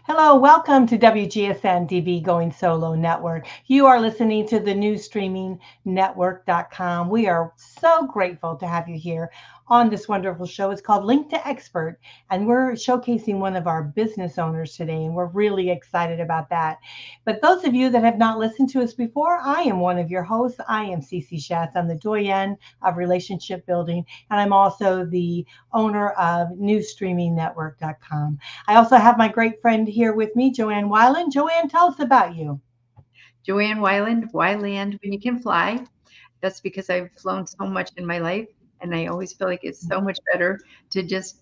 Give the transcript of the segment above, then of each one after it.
Hello, welcome to WGSN-DB Going Solo Network. You are listening to the new streaming network.com. We are so grateful to have you here on this wonderful show. It's called Link to Expert, and we're showcasing one of our business owners today, and we're really excited about that. But those of you that have not listened to us before, I am one of your hosts. I am Cece Shatz. I'm the doyen of relationship building, and I'm also the owner of newstreamingnetwork.com. I also have my great friend here with me, Joanne Weiland. Joanne, tell us about you. Joanne Weiland, Weiland when you can fly. That's because I've flown so much in my life, and I always feel like it's so much better to just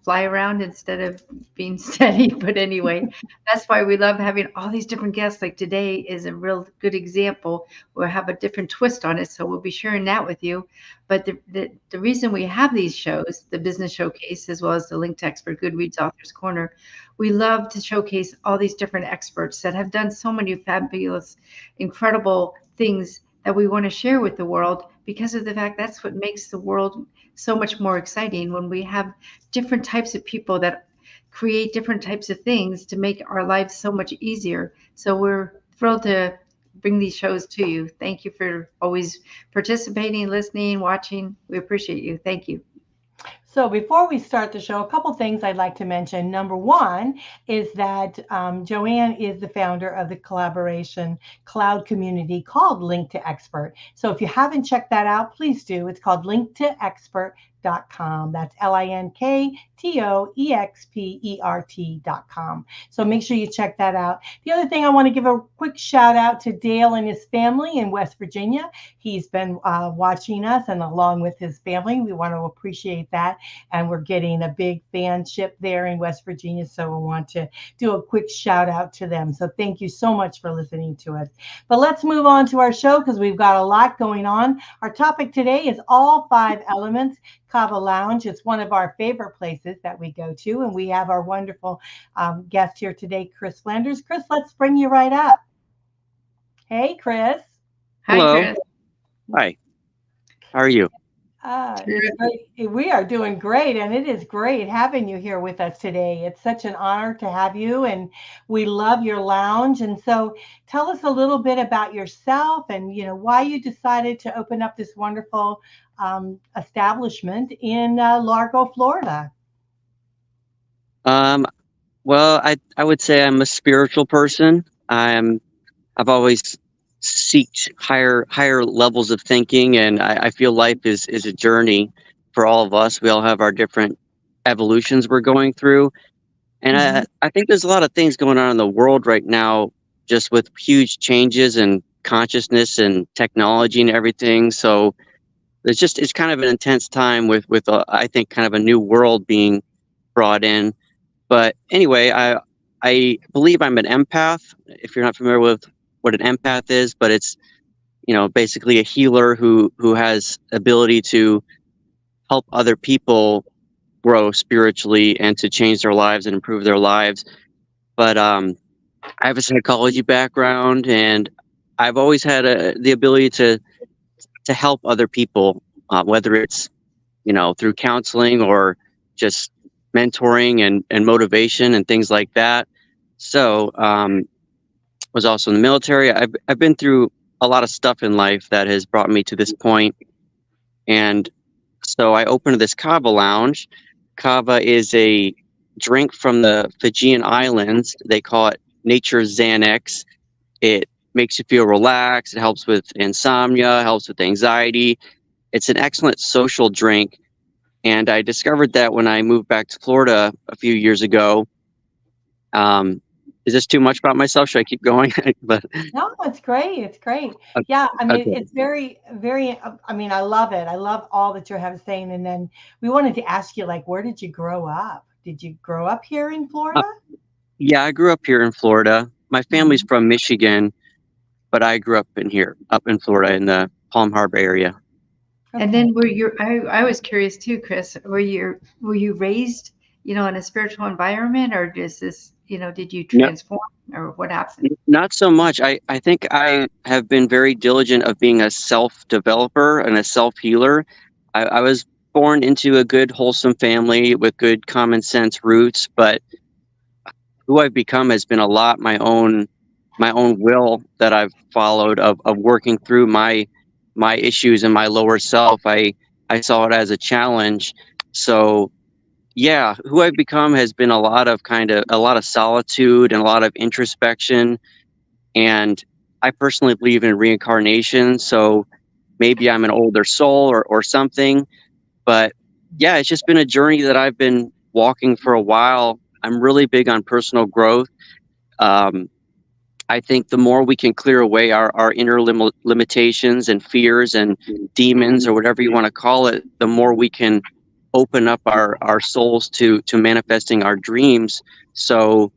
fly around instead of being steady. But anyway, that's why we love having all these different guests. Like today is a real good example. We'll have a different twist on it, so we'll be sharing that with you. But the reason we have these shows, the Business Showcase, as well as the Link to Expert Goodreads Authors Corner, we love to showcase all these different experts that have done so many fabulous, incredible things that we want to share with the world because of the fact that's what makes the world so much more exciting when we have different types of people that create different types of things to make our lives so much easier. So we're thrilled to bring these shows to you. Thank you for always participating, listening, watching. We appreciate you. Thank you. So, before we start the show, a couple things I'd like to mention. Number one is that Joanne is the founder of the collaboration cloud community called Link to Expert. So, if you haven't checked that out, please do. It's called linktoexpert.com. That's LINKTOEXPERT.com. So make sure you check that out. The other thing, I want to give a quick shout out to Dale and his family in West Virginia. He's been watching us, and along with his family, we want to appreciate that. And we're getting a big fanship there in West Virginia. So we want to do a quick shout out to them. So thank you so much for listening to us. But let's move on to our show because we've got a lot going on. Our topic today is all five elements. Kava Lounge. It's one of our favorite places that we go to. And we have our wonderful guest here today, Chris Flanders. Chris, let's bring you right up. Hey, Chris. Hi, Hello. Chris. Hi. How are you? It's great. We are doing great, and it is great having you here with us today. It's such an honor to have you, and we love your lounge. And so, tell us a little bit about yourself, and why you decided to open up this wonderful establishment in Largo, Florida. Um, well, I would say I'm a spiritual person. I've always seeked higher levels of thinking, and I feel life is a journey for all of us. We all have our different evolutions we're going through, and Hmm. I think there's a lot of things going on in the world right now, just with huge changes in consciousness and technology and everything. So it's kind of an intense time with I think kind of a new world being brought in. But anyway, I believe I'm an empath. If you're not familiar with what an empath is, but it's basically a healer who has ability to help other people grow spiritually and to change their lives and improve their lives. But I have a psychology background, and I've always had the ability to help other people, whether it's through counseling or just mentoring and motivation and things like that. So, was also in the military. I've been through a lot of stuff in life that has brought me to this point, and so I opened this Kava Lounge. Kava is a drink from the Fijian Islands. They call it nature's Xanax. It makes you feel relaxed. It helps with insomnia, helps with anxiety. It's an excellent social drink. And I discovered that when I moved back to Florida a few years ago. Um, is this too much about myself? Should I keep going? But No, it's great. It's great. okay. Yeah, I mean, Okay. it's very, very. I mean, I love it. I love all that you have saying. And then we wanted to ask you, like, where did you grow up? Did you grow up here in Uh, Florida? yeah, I grew up here in Florida. My family's Mhm. from Michigan, but I grew up in Florida in the Palm Harbor area. And Okay. then I was curious too, Chris, were you raised, in a spiritual environment, or did you No, transform, or what happened? not so much. I think I have been very diligent of being a self developer and a self healer. I was born into a good, wholesome family with good common sense roots, but who I've become has been a lot my own will that I've followed of working through my issues and my lower self. I saw it as a challenge. So yeah, who I've become has been a lot of a lot of solitude and a lot of introspection. And I personally believe in reincarnation. So maybe I'm an older soul or something. But yeah, it's just been a journey that I've been walking for a while. I'm really big on personal growth. Um, I think the more we can clear away our inner limitations and fears and demons or whatever you want to call it, the more we can open up our souls to manifesting our dreams. So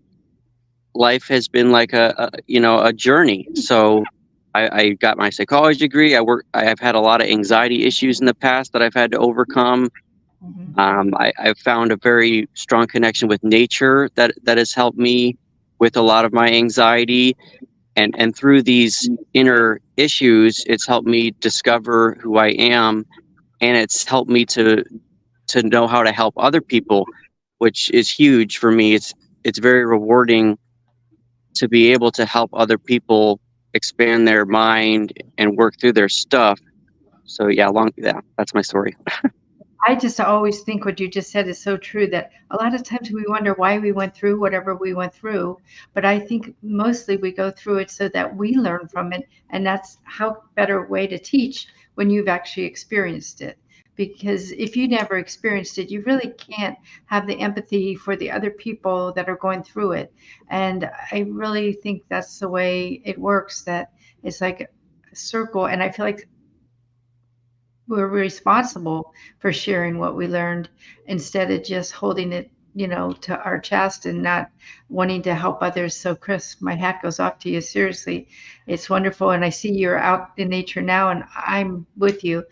life has been like a journey. So I got my psychology degree. I've had a lot of anxiety issues in the past that I've had to overcome. I've found a very strong connection with nature that has helped me with a lot of my anxiety. And through these inner issues, it's helped me discover who I am, and it's helped me to know how to help other people, which is huge for me. It's very rewarding to be able to help other people expand their mind and work through their stuff. So yeah, that's my story. I just always think what you just said is so true, that a lot of times we wonder why we went through whatever we went through. But I think mostly we go through it so that we learn from it. And that's how better way to teach when you've actually experienced it. Because if you never experienced it, you really can't have the empathy for the other people that are going through it. And I really think that's the way it works, that it's like a circle. And I feel like we're responsible for sharing what we learned instead of just holding it, to our chest and not wanting to help others. So Chris, my hat goes off to you. Seriously, it's wonderful. And I see you're out in nature now, and I'm with you.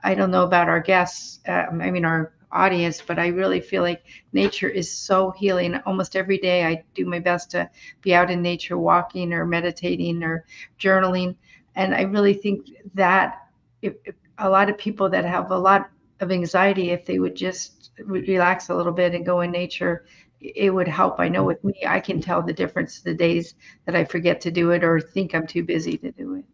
I don't know about our guests, our audience, but I really feel like nature is so healing. Almost every day I do my best to be out in nature, walking or meditating or journaling. And I really think that if a lot of people that have a lot of anxiety, if they would just relax a little bit and go in nature, it would help. I know with me, I can tell the difference the days that I forget to do it or think I'm too busy to do it.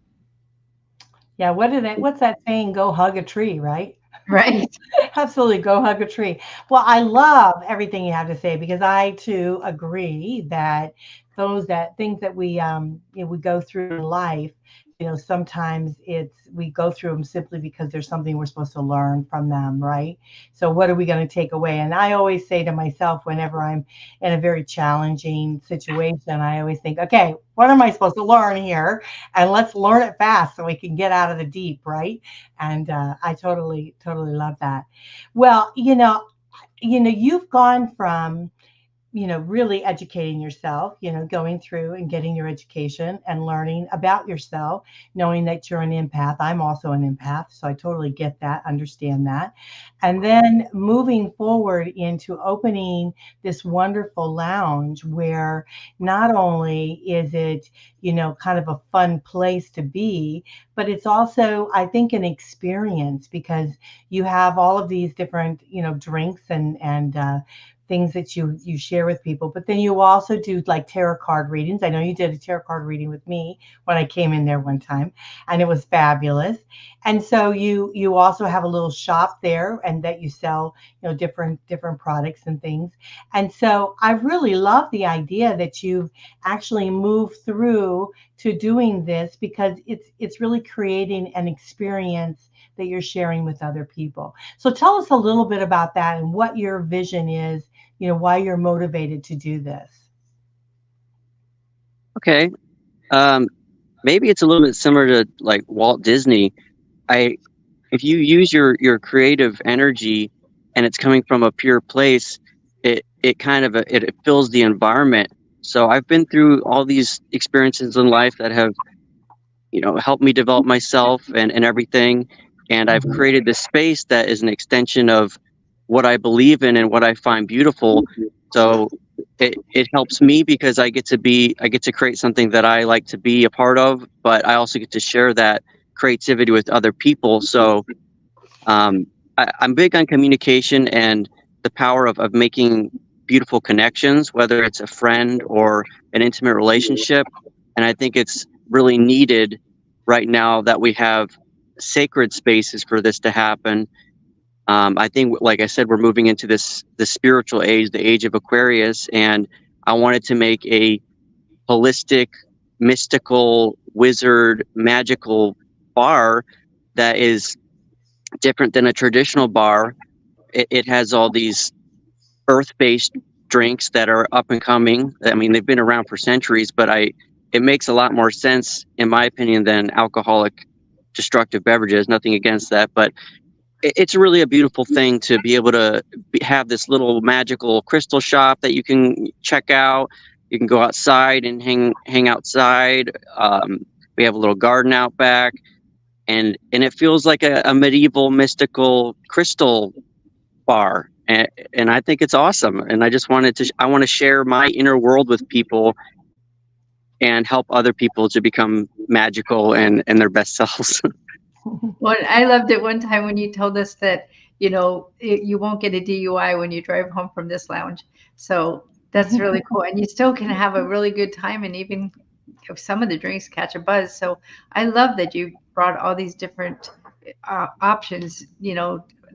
Yeah, what's that saying? Go hug a tree, right? Right. Absolutely, go hug a tree. Well, I love everything you have to say because I too agree that that things that we go through in life, sometimes we go through them simply because there's something we're supposed to learn from them, right? So what are we going to take away? And I always say to myself whenever I'm in a very challenging situation, I always think, okay, what am I supposed to learn here? And let's learn it fast so we can get out of the deep, right? And I totally, totally love that. Well, you've gone from really educating yourself, going through and getting your education and learning about yourself, knowing that you're an empath. I'm also an empath, so I totally get that, understand that. And then moving forward into opening this wonderful lounge where not only is it, kind of a fun place to be, but it's also, I think, an experience because you have all of these different, drinks and things that you share with people, but then you also do like tarot card readings. I know you did a tarot card reading with me when I came in there one time, and it was fabulous. And so you also have a little shop there, and that you sell different products and things. And so I really love the idea that you've actually moved through to doing this because it's really creating an experience that you're sharing with other people. So tell us a little bit about that and what your vision is, why you're motivated to do this. Okay. Maybe it's a little bit similar to like Walt Disney. If you use your creative energy and it's coming from a pure place, it fills the environment. So I've been through all these experiences in life that have helped me develop myself and everything, and I've created this space that is an extension of what I believe in and what I find beautiful. So it helps me because I get to create something that I like to be a part of, but I also get to share that creativity with other people. So I'm big on communication and the power of making beautiful connections, whether it's a friend or an intimate relationship. And I think it's really needed right now that we have sacred spaces for this to happen. I think, like I said, we're moving into the spiritual age, the age of Aquarius, and I wanted to make a holistic, mystical, wizard, magical bar that is different than a traditional bar. It has all these earth-based drinks that are up and coming. I mean, they've been around for centuries, but it makes a lot more sense, in my opinion, than alcoholic destructive beverages. Nothing against that, but it's really a beautiful thing to be able to have this little magical crystal shop that you can check out. You can go outside and hang outside. We have a little garden out back, and it feels like a medieval mystical crystal bar. And I think it's awesome. And I just wanted to I want to share my inner world with people and help other people to become magical and their best selves. Well, I loved it one time when you told us that, you won't get a DUI when you drive home from this lounge. So that's really cool. And you still can have a really good time, and even if some of the drinks catch a buzz. So I love that you brought all these different options,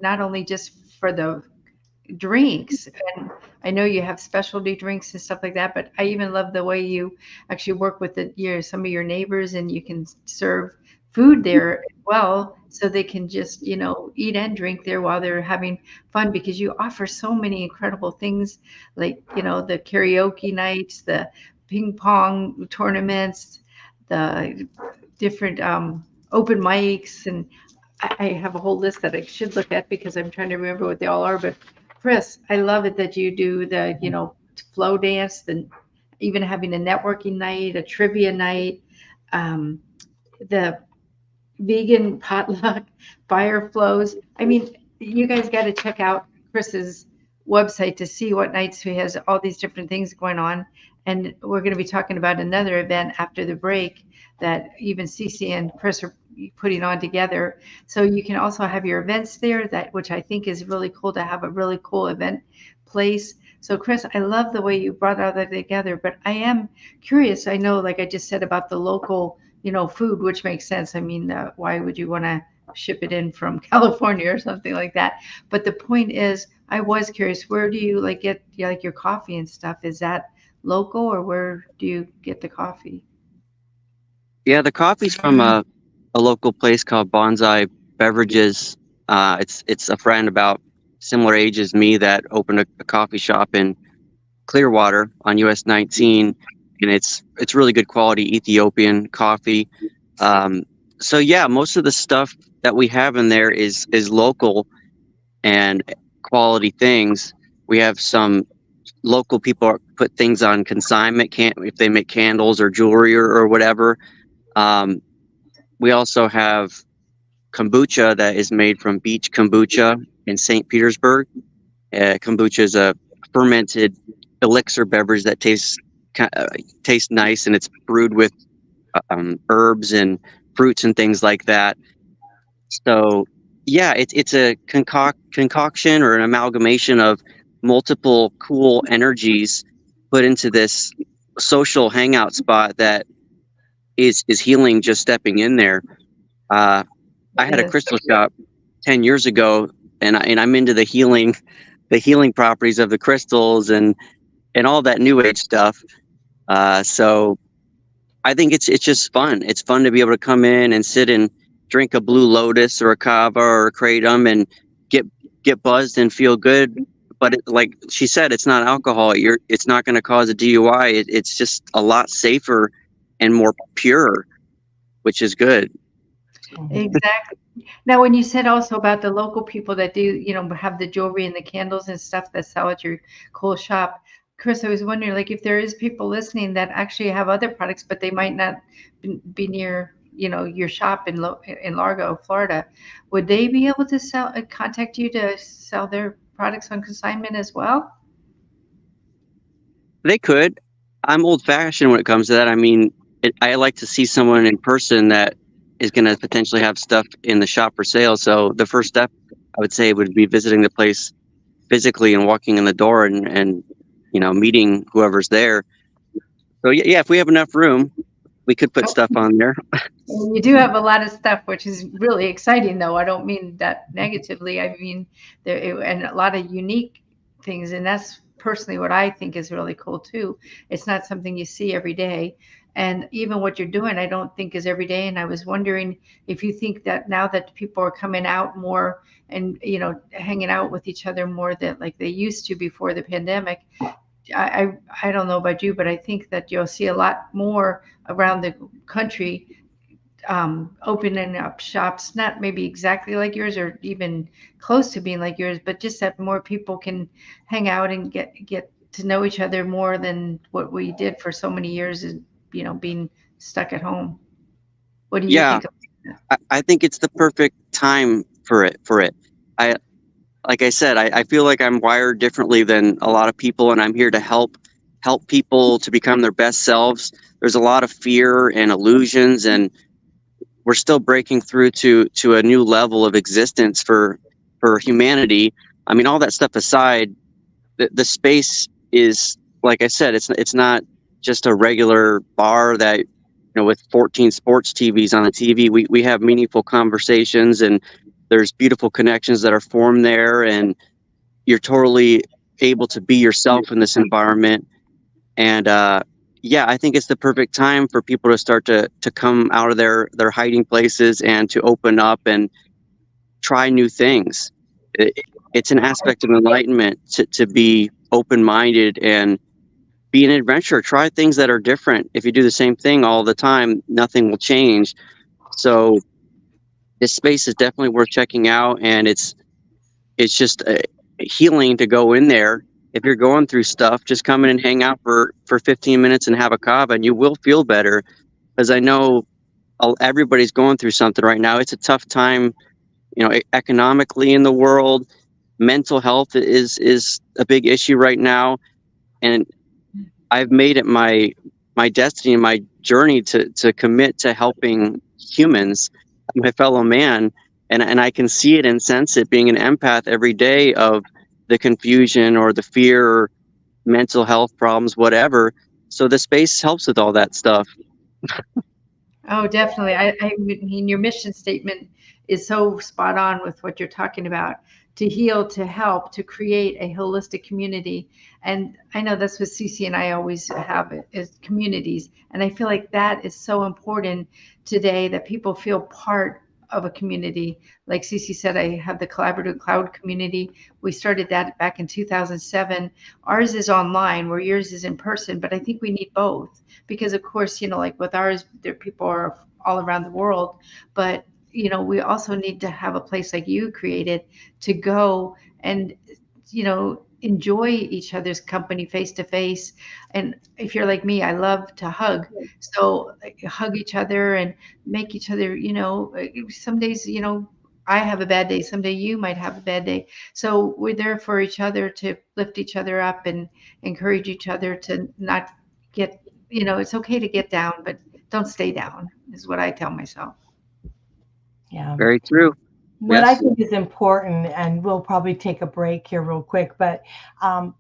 not only just for the drinks. And I know you have specialty drinks and stuff like that, but I even love the way you actually work with some of your neighbors, and you can serve food there as well, so they can just eat and drink there while they're having fun, because you offer so many incredible things, like the karaoke nights, the ping pong tournaments, the different open mics, and I have a whole list that I should look at because I'm trying to remember what they all are. But Chris, I love it that you do the flow dance, and even having a networking night, a trivia night, the vegan potluck, fire flows. I mean, you guys got to check out Chris's website to see what nights he has all these different things going on. And we're going to be talking about another event after the break that even Cece and Chris are putting on together. So you can also have your events there, which I think is really cool, to have a really cool event place. So Chris, I love the way you brought all that together, but I am curious. I know, like I just said about the local food, which makes sense. I mean, why would you want to ship it in from California or something like that? But the point is, I was curious, where do you get your coffee and stuff? Is that local, or where do you get the coffee? Yeah, the coffee's from a local place called Bonsai Beverages. It's a friend about similar age as me that opened a coffee shop in Clearwater on US 19. And it's really good quality Ethiopian coffee. So yeah, most of the stuff that we have in there is local and quality things. We have some local people put things on consignment, if they make candles or jewelry or whatever. We also have kombucha that is made from beach kombucha in St. Petersburg. Kombucha is a fermented elixir beverage that tastes nice, and it's brewed with herbs and fruits and things like that. So yeah, it's a concoction or an amalgamation of multiple cool energies put into this social hangout spot that is healing just stepping in there. I had a crystal shop 10 years ago, and I'm into the healing properties of the crystals and all that new age stuff. So I think it's just fun. It's fun to be able to come in and sit and drink a Blue Lotus or a Kava or a Kratom and get buzzed and feel good. But like she said, it's not alcohol. It's not going to cause a DUI. It's just a lot safer and more pure, which is good. Exactly. Now, when you said also about the local people that do, have the jewelry and the candles and stuff that sell at your cool shop, Chris, I was wondering, if there is people listening that actually have other products, but they might not be near, your shop in Largo, Florida, would they be able to contact you to sell their products on consignment as well? They could. I'm old-fashioned when it comes to that. I mean, I like to see someone in person that is going to potentially have stuff in the shop for sale. So the first step, I would say, would be visiting the place physically and walking in the door and meeting whoever's there. So yeah, if we have enough room, we could put stuff on there. You do have a lot of stuff, which is really exciting, though. I don't mean that negatively. I mean, and a lot of unique things. And that's personally what I think is really cool, too. It's not something you see every day. And even what you're doing, I don't think is every day. And I was wondering if you think that now that people are coming out more and, hanging out with each other more than like they used to before the pandemic, I don't know about you, but I think that you'll see a lot more around the country opening up shops, not maybe exactly like yours or even close to being like yours, but just that more people can hang out and get to know each other more than what we did for so many years, being stuck at home. What do you Yeah, think of that? I think it's the perfect time for it. Like I said, I feel like I'm wired differently than a lot of people, and I'm here to help people to become their best selves. There's a lot of fear and illusions, and we're still breaking through to a new level of existence for humanity. I mean, all that stuff aside, the space is, like I said, it's not just a regular bar that with 14 sports TVs on the TV. We have meaningful conversations, and there's beautiful connections that are formed there, and you're totally able to be yourself in this environment. And yeah, I think it's the perfect time for people to start to come out of their hiding places and to open up and try new things. It's an aspect of enlightenment to be open-minded and be an adventurer. Try things that are different. If you do the same thing all the time, nothing will change. So this space is definitely worth checking out, and it's just healing to go in there. If you're going through stuff, just come in and hang out for 15 minutes and have a kava, and you will feel better. Because I know everybody's going through something right now. It's a tough time, economically in the world. Mental health is a big issue right now, and I've made it my destiny and my journey to commit to helping humans, my fellow man, and I can see it and sense it being an empath every day of the confusion or the fear or mental health problems, whatever. So the space helps with all that stuff. Oh, definitely. I mean, your mission statement is so spot on with what you're talking about, to heal, to help, to create a holistic community. And I know that's what Cece and I always have is communities. And I feel like that is so important today, that people feel part of a community. Like Cece said, I have the Collaborative Cloud community. We started that back in 2007. Ours is online, where yours is in person, but I think we need both. Because of course, like with ours, there people are all around the world, but we also need to have a place like you created to go and enjoy each other's company face to face. And if you're like me, I love to hug, so like, hug each other and make each other, some days, I have a bad day, someday you might have a bad day, so we're there for each other to lift each other up and encourage each other to not get, it's okay to get down, but don't stay down, is what I tell myself. Yeah. Very true. What I Yes. think is important, and we'll probably take a break here real quick, but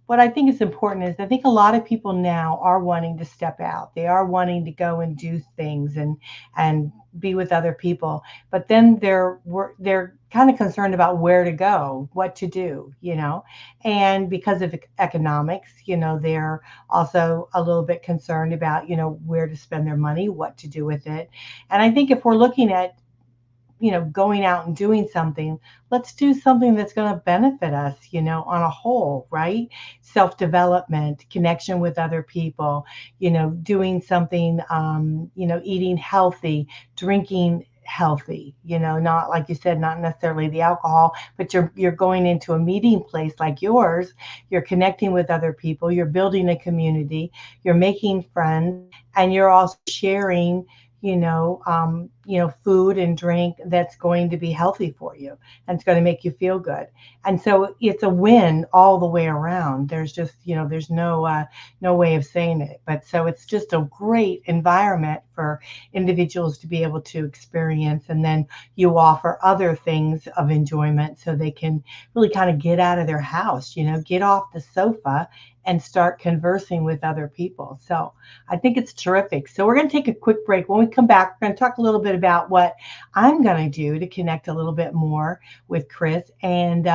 what I think is important is I think a lot of people now are wanting to step out. They are wanting to go and do things and be with other people, but then they're kind of concerned about where to go, what to do, and because of economics, they're also a little bit concerned about, where to spend their money, what to do with it. And I think if we're looking at going out and doing something, let's do something that's going to benefit us, on a whole, right? Self-development, connection with other people, doing something, eating healthy, drinking healthy, not like you said, not necessarily the alcohol, but you're going into a meeting place like yours, you're connecting with other people, you're building a community, you're making friends, and you're also sharing, food and drink that's going to be healthy for you and it's going to make you feel good. And so it's a win all the way around. There's just, there's no way of saying it. But so it's just a great environment for individuals to be able to experience. And then you offer other things of enjoyment so they can really kind of get out of their house, get off the sofa and start conversing with other people. So I think it's terrific. So we're going to take a quick break. When we come back, we're going to talk a little bit about what I'm going to do to connect a little bit more with Chris and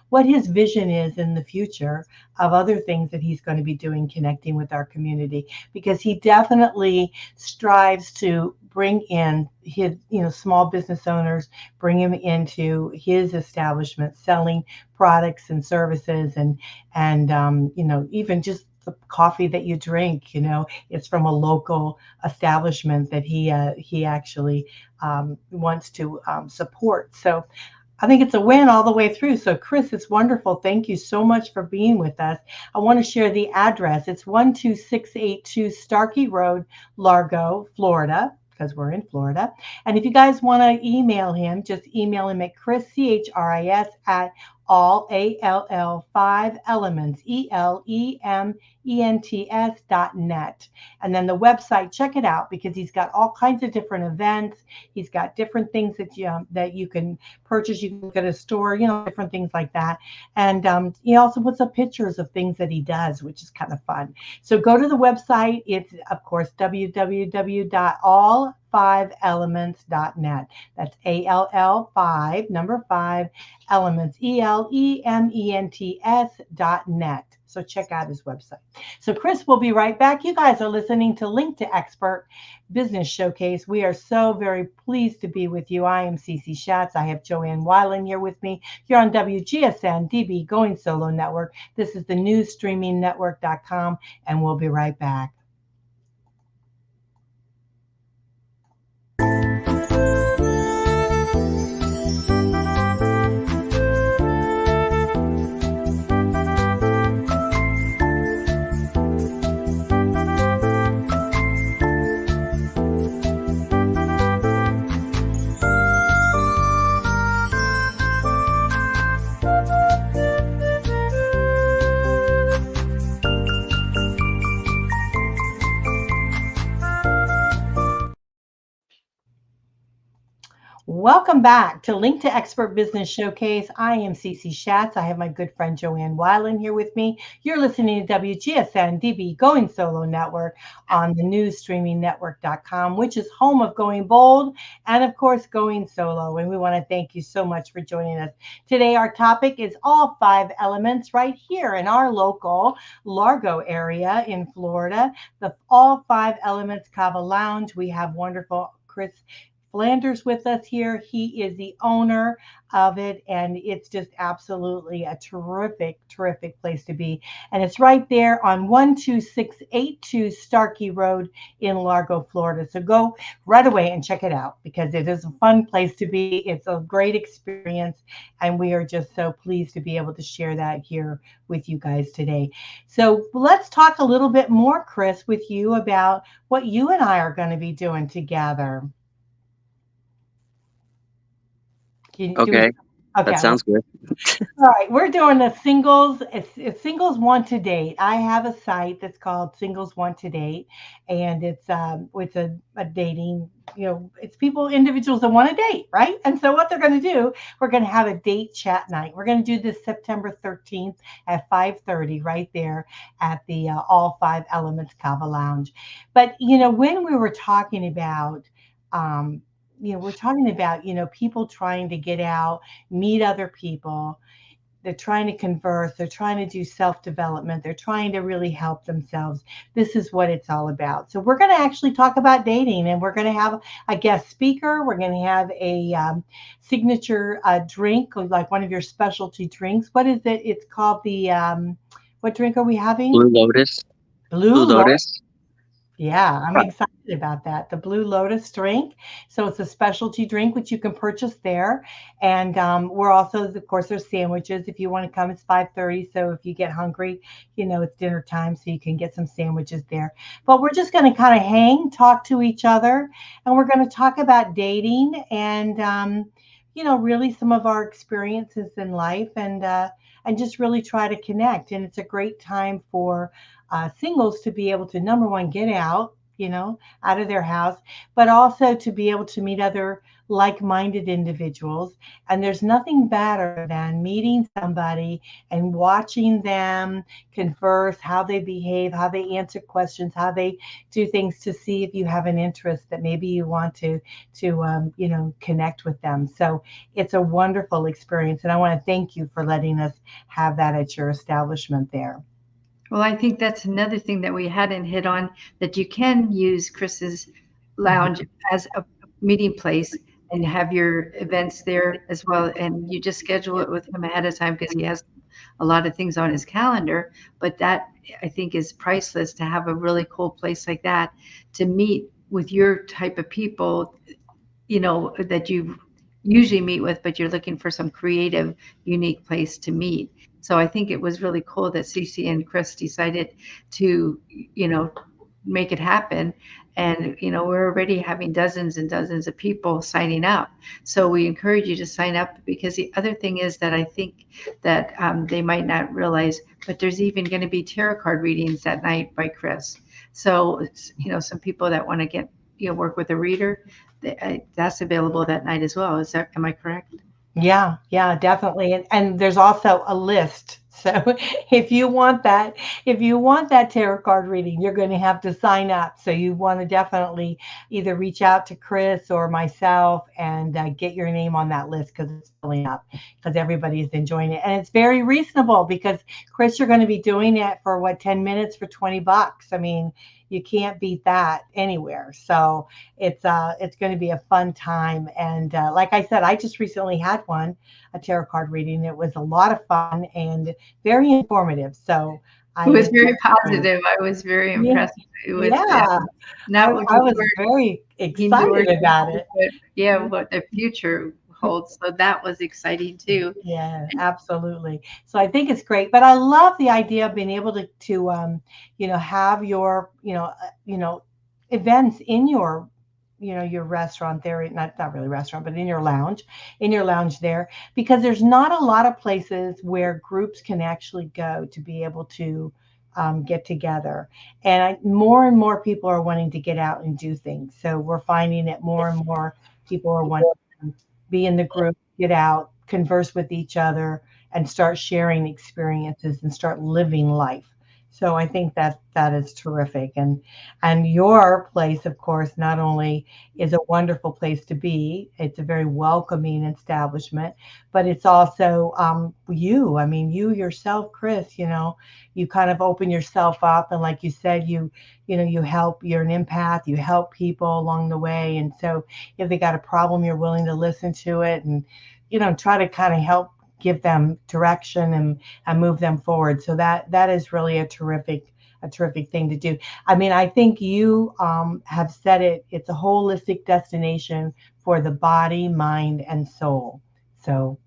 what his vision is in the future of other things that he's going to be doing connecting with our community, because he definitely strives to bring in his, small business owners, bring him into his establishment, selling products and services and even just the coffee that you drink, it's from a local establishment that he actually wants to support. So I think it's a win all the way through. So Chris, it's wonderful. Thank you so much for being with us. I want to share the address. It's 12682 Starkey Road, Largo, Florida, because we're in Florida. And if you guys want to email him, just email him at Chris, CHRIS, at all5 elements, ELEMENTS.net. And then the website, check it out, because he's got all kinds of different events. He's got different things that you can purchase. You can look at a store, different things like that. And he also puts up pictures of things that he does, which is kind of fun. So go to the website. It's, of course, www.all5elements.net. That's ALL5, number 5, elements, ELEMENTS.net. So check out his website. So Chris will be right back. You guys are listening to Link to Expert Business Showcase. We are so very pleased to be with you. I am Cece Shatz. I have Joanne Weiland here with me. You're on WGSN-DB Going Solo Network. This is the newsstreamingnetwork.com, and we'll be right back. Welcome back to Link to Expert Business Showcase. I am Cece Shatz. I have my good friend Joanne Weiland here with me. You're listening to WGSN-DB Going Solo Network on the newsstreamingnetwork.com, which is home of Going Bold and, of course, Going Solo. And we want to thank you so much for joining us. Today, our topic is all 5 elements right here in our local Largo area in Florida. The All 5 Elements Kava Lounge. We have wonderful Chris Flanders with us here. He is the owner of it, and it's just absolutely a terrific place to be. And it's right there on 12682 Starkey Road in Largo, Florida. So go right away and check it out, because it is a fun place to be. It's a great experience, and we are just so pleased to be able to share that here with you guys today. So let's talk a little bit more, Chris, with you about what you and I are going to be doing together. Okay. That sounds good. All right, we're doing a singles. It's singles want to date. I have a site that's called Singles Want to Date, and it's a dating. It's individuals that want to date, right? And so what they're going to do, we're going to have a date chat night. We're going to do this September 13th at 5:30 right there at the All 5 Elements Kava Lounge. But when we were talking about we're talking about, people trying to get out, meet other people. They're trying to converse. They're trying to do self-development. They're trying to really help themselves. This is what it's all about. So we're going to actually talk about dating, and we're going to have a guest speaker. We're going to have a signature drink, like one of your specialty drinks. What is it? It's called the, what drink are we having? Blue Lotus. Blue Lotus. Yeah, I'm excited about that. The Blue Lotus drink. So it's a specialty drink which you can purchase there. And we're also, of course, there's sandwiches. If you want to come, it's 5:30. So if you get hungry, it's dinner time, so you can get some sandwiches there. But we're just going to kind of hang, talk to each other, and we're going to talk about dating and really some of our experiences in life, and just really try to connect. And it's a great time for singles to be able to, number one, get out, out of their house, but also to be able to meet other like-minded individuals. And there's nothing better than meeting somebody and watching them converse, how they behave, how they answer questions, how they do things, to see if you have an interest that maybe you want to connect with them. So it's a wonderful experience. And I want to thank you for letting us have that at your establishment there. Well, I think that's another thing that we hadn't hit on, that you can use Chris's lounge as a meeting place and have your events there as well. And you just schedule it with him ahead of time because he has a lot of things on his calendar. But that, I think, is priceless, to have a really cool place like that to meet with your type of people, that you usually meet with, but you're looking for some creative, unique place to meet. So I think it was really cool that Cece and Chris decided to, make it happen. And, we're already having dozens and dozens of people signing up. So we encourage you to sign up, because the other thing is that I think that they might not realize, but there's even going to be tarot card readings that night by Chris. So, some people that want to get, work with a reader, that's available that night as well. Am I correct? Yeah, definitely. And there's also a list. So if you want that tarot card reading, you're going to have to sign up. So you want to definitely either reach out to Chris or myself and get your name on that list, because it's filling up, because everybody's enjoying it. And it's very reasonable, because Chris, you're going to be doing it for 10 minutes for $20. I mean, you can't beat that anywhere. So it's going to be a fun time. And like I said, I just recently had a tarot card reading. It was a lot of fun and very informative. So it was very positive. I was very impressed. It was, I was very excited about it. But what the future holds. So that was exciting too. Yeah, absolutely. So I think it's great, but I love the idea of being able to have your, events in your, your restaurant there, not really restaurant, but in your lounge there, because there's not a lot of places where groups can actually go to be able to get together. And more and more people are wanting to get out and do things. So we're finding that more and more people are wanting to be in the group, get out, converse with each other, and start sharing experiences and start living life. So I think that is terrific. And your place, of course, not only is a wonderful place to be, it's a very welcoming establishment, but it's also you. I mean, you yourself, Chris, you kind of open yourself up. And like you said, you help, you're an empath, you help people along the way. And so if they got a problem, you're willing to listen to it and, try to kind of help give them direction and move them forward. So that is really a terrific thing to do. I mean, I think you have said it. It's a holistic destination for the body, mind, and soul. So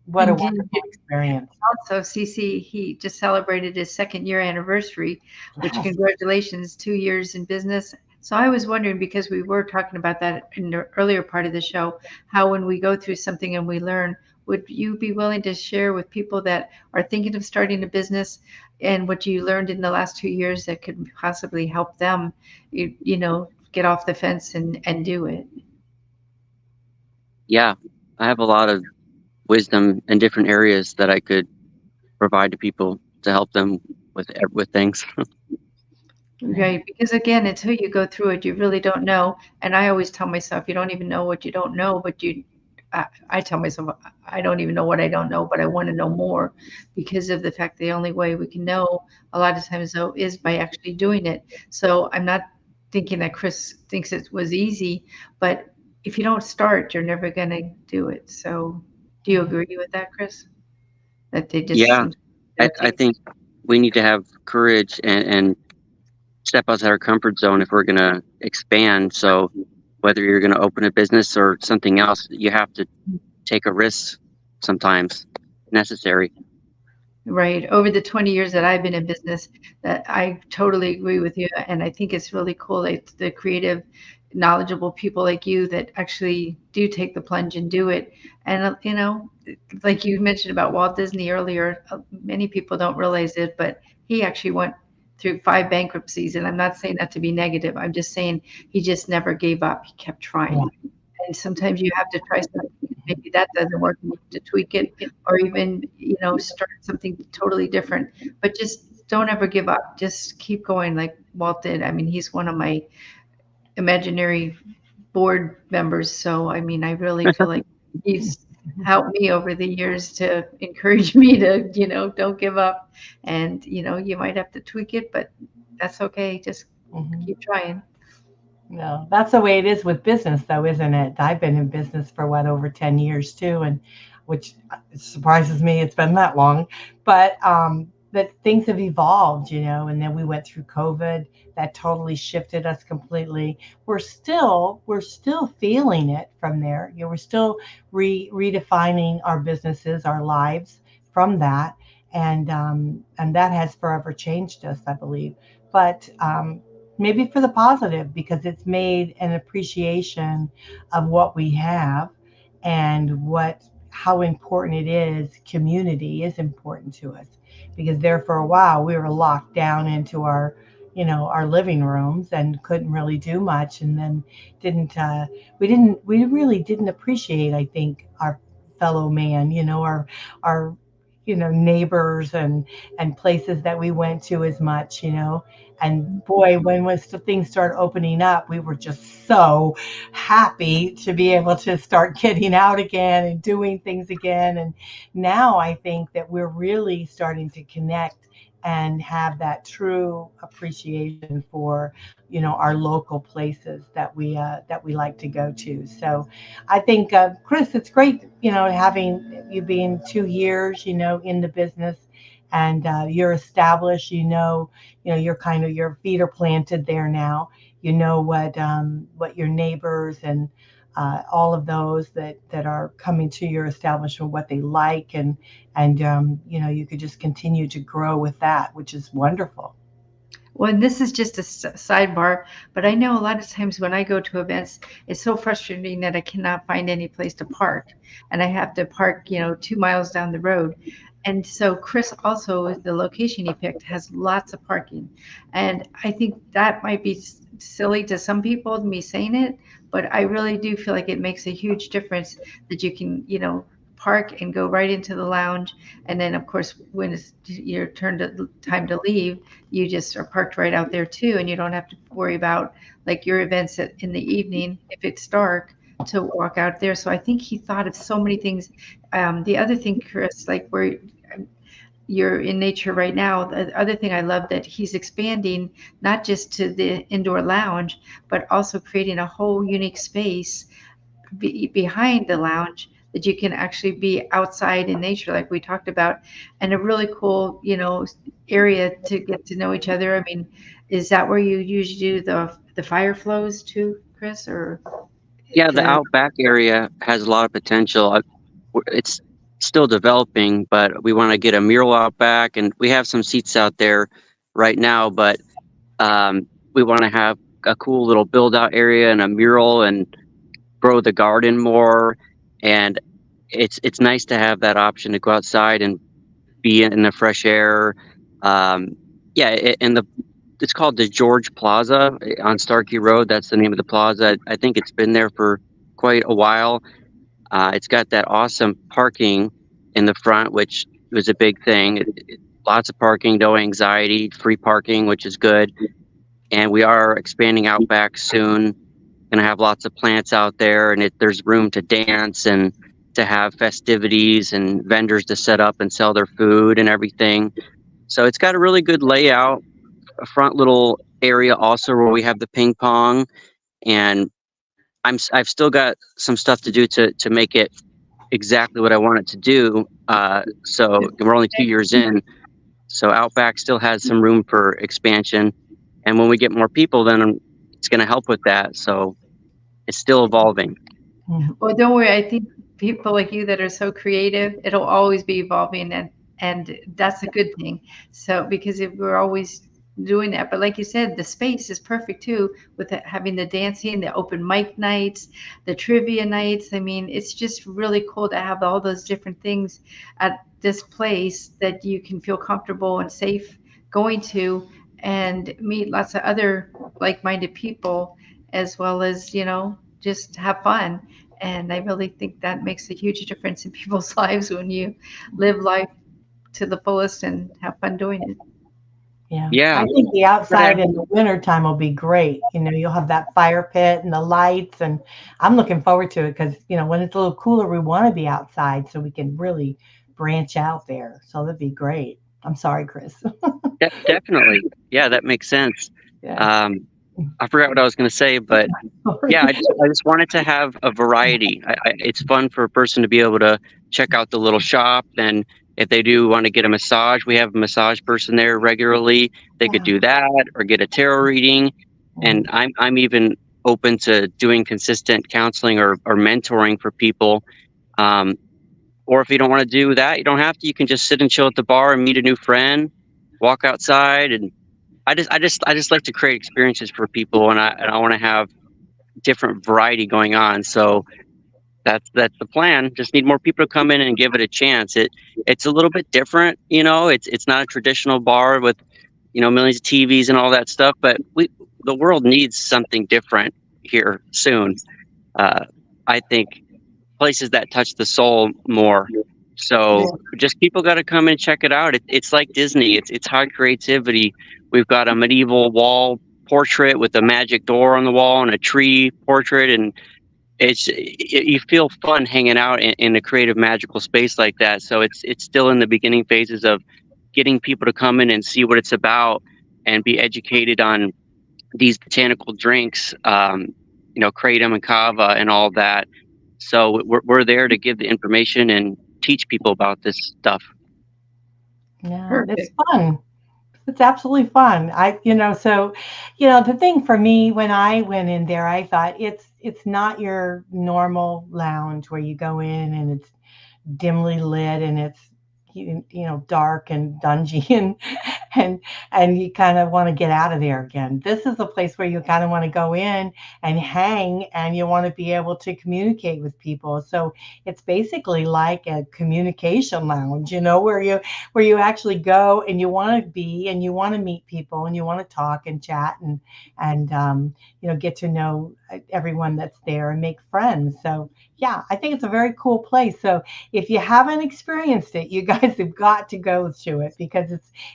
what a wonderful experience. Also, Cece, he just celebrated his 2nd-year anniversary, which congratulations, 2 years in business. So I was wondering, because we were talking about that in the earlier part of the show, how when we go through something and we learn, would you be willing to share with people that are thinking of starting a business and what you learned in the last 2 years that could possibly help them, get off the fence and do it? Yeah, I have a lot of wisdom in different areas that I could provide to people to help them with things. Right, because again, until you go through it, you really don't know. And I always tell myself, you don't even know what you don't know, but I tell myself, I don't even know what I don't know, but I want to know more, because of the fact the only way we can know a lot of times, though, is by actually doing it. So I'm not thinking that Chris thinks it was easy, but if you don't start, you're never going to do it. So do you agree with that, Chris? That they just Yeah, I think we need to have courage and step outside our comfort zone if we're going to expand. So whether you're going to open a business or something else, you have to take a risk sometimes necessary. Right. Over the 20 years that I've been in business, that I totally agree with you. And I think it's really cool that the creative, knowledgeable people like you that actually do take the plunge and do it. And, like you mentioned about Walt Disney earlier, many people don't realize it, but he actually went through 5 bankruptcies. And I'm not saying that to be negative. I'm just saying he just never gave up. He kept trying. And sometimes you have to try something. Maybe that doesn't work. You have to tweak it, or even start something totally different. But just don't ever give up. Just keep going, like Walt did. I mean, he's one of my imaginary board members. So I mean, I really feel like he's helped me over the years to encourage me to don't give up. And you might have to tweak it, but that's okay. Just keep trying. No, that's the way it is with business, though, isn't it? I've been in business for over 10 years too, and which surprises me. It's been that long, but that things have evolved, and then we went through COVID. That totally shifted us completely. We're still feeling it from there. We're still redefining our businesses, our lives from that, and that has forever changed us, I believe. But maybe for the positive, because it's made an appreciation of what we have and how important it is. Community is important to us, because there for a while we were locked down into our living rooms and couldn't really do much, and then we really didn't appreciate, I think, our fellow man, our neighbors and places that we went to as much. And boy, when things started opening up, we were just so happy to be able to start getting out again and doing things again. And now I think that we're really starting to connect and have that true appreciation for our local places that we like to go to. So I think, Chris, it's great having you being 2 years in the business, and you're established. Your feet are planted there now. What your neighbors and all of those that are coming to your establishment, what they like, and you could just continue to grow with that, which is wonderful. Well, and this is just a sidebar, but I know a lot of times when I go to events, it's so frustrating that I cannot find any place to park, and I have to park, 2 miles down the road. And so Chris also, the location he picked has lots of parking, and I think that might be silly to some people, me saying it, but I really do feel like it makes a huge difference that you can, park and go right into the lounge, and then of course when it's your time to leave, you just are parked right out there too, and you don't have to worry about like your events in the evening if it's dark to walk out there. So I think he thought of so many things. The other thing, Chris, like where you're in nature right now, the other thing I love that he's expanding not just to the indoor lounge, but also creating a whole unique space behind the lounge that you can actually be outside in nature like we talked about, and a really cool area to get to know each other. I mean, is that where you usually do the fire flows too, Chris? Or Yeah, the outback area has a lot of potential. It's still developing, but we want to get a mural out back, and we have some seats out there right now, but we want to have a cool little build out area and a mural and grow the garden more. And it's nice to have that option to go outside and be in the fresh air. It's called the George Plaza on Starkey Road. That's the name of the plaza. I think it's been there for quite a while. It's got that awesome parking in the front, which was a big thing. Lots of parking, no anxiety, free parking, which is good. And we are expanding out back soon. Going to have lots of plants out there, and there's room to dance and to have festivities and vendors to set up and sell their food and everything. So it's got a really good layout. A front little area also where we have the ping pong, and I've still got some stuff to do to make it exactly what I want it to do. So we're only 2 years in, so Outback still has some room for expansion. And when we get more people, then it's going to help with that. So it's still evolving. Well, don't worry. I think people like you that are so creative, it'll always be evolving, and that's a good thing. So because if we're always doing that, but like you said, the space is perfect too with having the dancing, the open mic nights, the trivia nights. I mean, it's just really cool to have all those different things at this place that you can feel comfortable and safe going to and meet lots of other like-minded people as well as, just have fun. And I really think that makes a huge difference in people's lives when you live life to the fullest and have fun doing it. Yeah. I think the outside in the winter time will be great. You'll have that fire pit and the lights, and I'm looking forward to it because, when it's a little cooler, we want to be outside so we can really branch out there. So that'd be great. I'm sorry, Chris. Definitely. Yeah, that makes sense. Yeah. I forgot what I was going to say, but yeah, I just wanted to have a variety. It's fun for a person to be able to check out the little shop. And if they do want to get a massage, we have a massage person there regularly. They could do that or get a tarot reading. And I'm even open to doing consistent counseling or mentoring for people. Or if you don't want to do that, you don't have to. You can just sit and chill at the bar and meet a new friend, walk outside, and I just like to create experiences for people, and I want to have different variety going on. So that's the plan. Just need more people to come in and give it a chance. It's a little bit different, It's not a traditional bar with millions of TVs and all that stuff, but the world needs something different here soon. I think places that touch the soul more. So just people got to come and check it out. It's like Disney. It's high creativity. We've got a medieval wall portrait with a magic door on the wall and a tree portrait, and you feel fun hanging out in a creative, magical space like that. So it's still in the beginning phases of getting people to come in and see what it's about and be educated on these botanical drinks, kratom and kava and all that. So we're there to give the information and teach people about this stuff. Yeah, it's fun. It's absolutely fun. The thing for me when I went in there, I thought it's not your normal lounge where you go in and it's dimly lit and it's dark and dungy and you kind of want to get out of there again. This is a place where you kind of want to go in and hang, and you want to be able to communicate with people. So it's basically like a communication lounge, where you actually go and you want to be and you want to meet people and you want to talk and chat and get to know everyone that's there and make friends. So yeah, I think it's a very cool place. So if you haven't experienced it, you guys have got to go to it because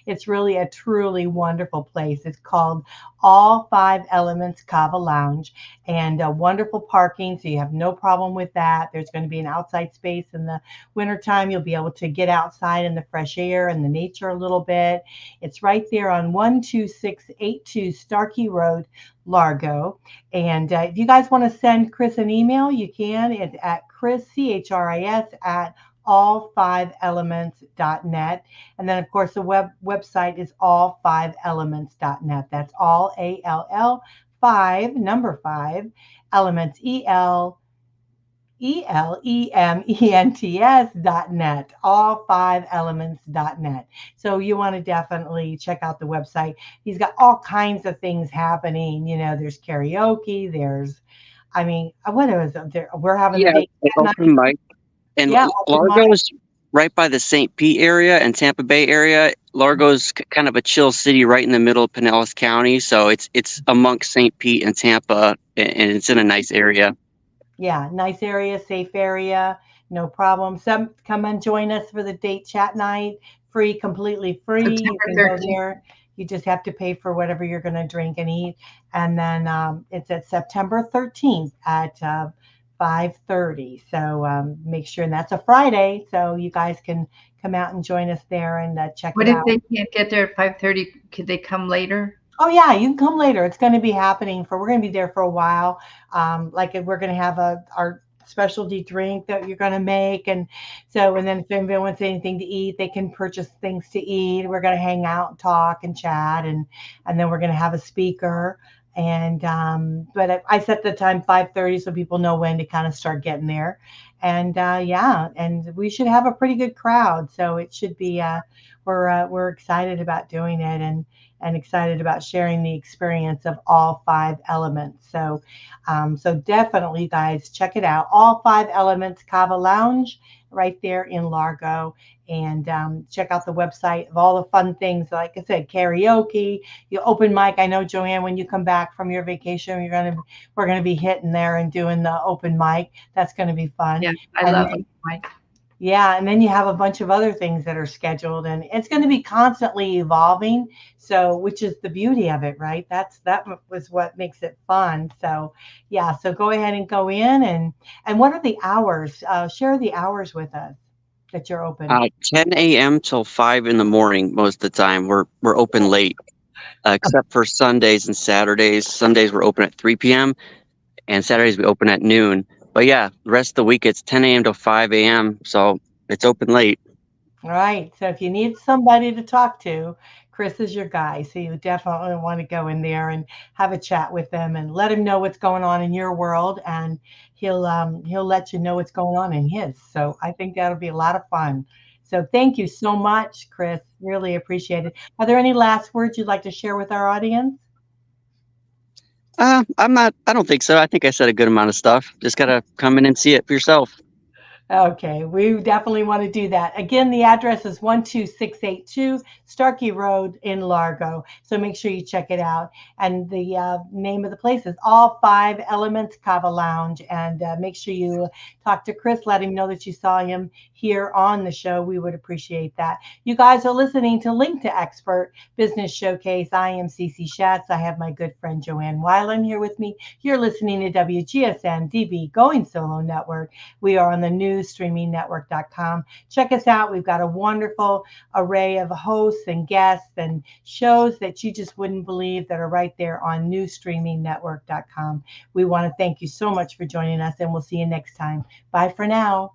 it's really a truly wonderful place. It's called All 5 Elements Kava Lounge, and wonderful parking, so you have no problem with that. There's going to be an outside space in the wintertime. You'll be able to get outside in the fresh air and the nature a little bit. It's right there on 12682 Starkey Road, Largo. And if you guys want to send Chris an email, you can. It's at Chris, CHRIS, at all5elements.net. And then, of course, the website is all5elements.net. That's all ALL 5, number 5, elements, ELEMENTS.net, all5elements.net. So you want to definitely check out the website. He's got all kinds of things happening. There's karaoke, what is it there? We're having a date open mic. And Largo's right by the St. Pete area and Tampa Bay area. Largo's kind of a chill city right in the middle of Pinellas County. So it's amongst St. Pete and Tampa, and it's in a nice area. Yeah, nice area, safe area, no problem. Come and join us for the date chat night. Free, completely free. You can go there. You just have to pay for whatever you're going to drink and eat. And then it's at September 13th at 5:30. So make sure, and that's a Friday, so you guys can come out and join us there and check it out. What if they can't get there at 5:30? Could they come later? Oh yeah, you can come later. It's going to be happening we're going to be there for a while. We're going to have our specialty drink that you're going to make. And so, and then if anybody wants anything to eat, they can purchase things to eat. We're going to hang out, talk, and chat, and then we're going to have a speaker. And but I set the time 5:30 so people know when to kind of start getting there. And yeah, and we should have a pretty good crowd. So it should be. We're excited about doing it, and excited about sharing the experience of all 5 elements. So so definitely, guys, check it out. All 5 Elements Kava Lounge right there in Largo. And check out the website of all the fun things. Like I said, karaoke, you open mic. I know, Joanne, when you come back from your vacation, we're gonna be hitting there and doing the open mic. That's gonna be fun. Yeah, I love it. Yeah, and then you have a bunch of other things that are scheduled, and it's going to be constantly evolving. So, which is the beauty of it, right? That was what makes it fun. So, yeah. So go ahead and go in, and what are the hours? Share the hours with us that you're open. 10 a.m. till 5 in the morning most of the time. We're open late, except for Sundays and Saturdays. Sundays we're open at 3 p.m. and Saturdays we open at noon. But yeah, the rest of the week it's 10 a.m. to 5 a.m. So it's open late. All right. So if you need somebody to talk to, Chris is your guy. So you definitely want to go in there and have a chat with them and let him know what's going on in your world, and he'll let you know what's going on in his. So I think that'll be a lot of fun. So thank you so much, Chris. Really appreciate it. Are there any last words you'd like to share with our audience? I don't think so. I think I said a good amount of stuff. Just got to come in and see it for yourself. Okay, we definitely want to do that. Again, the address is 12682 Starkey Road in Largo. So make sure you check it out. And the name of the place is All 5 Elements Kava Lounge. And make sure you talk to Chris, let him know that you saw him here on the show. We would appreciate that. You guys are listening to Link to Expert Business Showcase. I am Cece Shatz. I have my good friend Joanne Weiland here with me. You're listening to WGSN-DB Going Solo Network. We are on the newsstreamingnetwork.com. Check us out. We've got a wonderful array of hosts and guests and shows that you just wouldn't believe that are right there on newsstreamingnetwork.com. We want to thank you so much for joining us, and we'll see you next time. Bye for now.